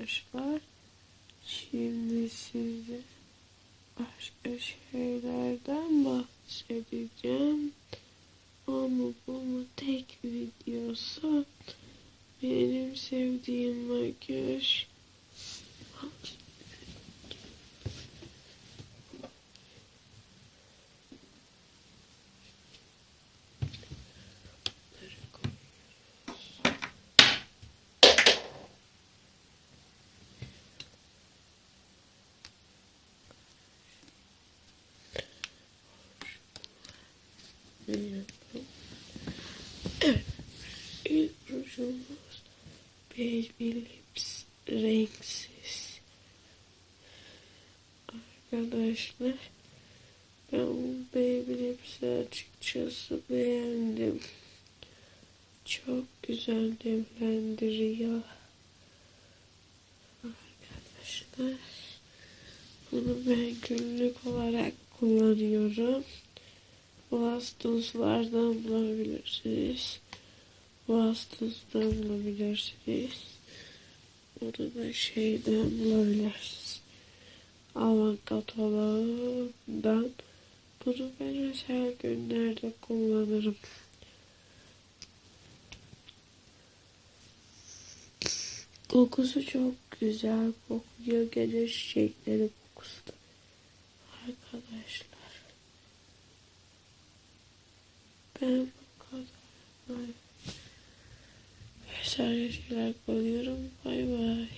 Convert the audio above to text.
arkadaşlar. Şimdi size başka şeylerden bahsedeceğim. Ama bu tek videosu. Benim sevdiğim makyaj. Evet, ilk rujumuz Baby Lips renksiz. Arkadaşlar, ben bu Baby Lips'i açıkçası beğendim. Çok güzel nemlendiriyor. Arkadaşlar, bunu ben günlük olarak kullanıyorum. Vastuslardan bulabilirsiniz. Vastus'tan bulabilirsiniz. Onu da şeyden bulabilirsiniz. Avan kataloğundan. Bunu ben özel günlerde kullanırım. Kokusu çok güzel kokuyor. Gece çiçekleri kokusu da. Arkadaşlar, ben bu kadar vesaire şeyler koyuyorum. Bay bay.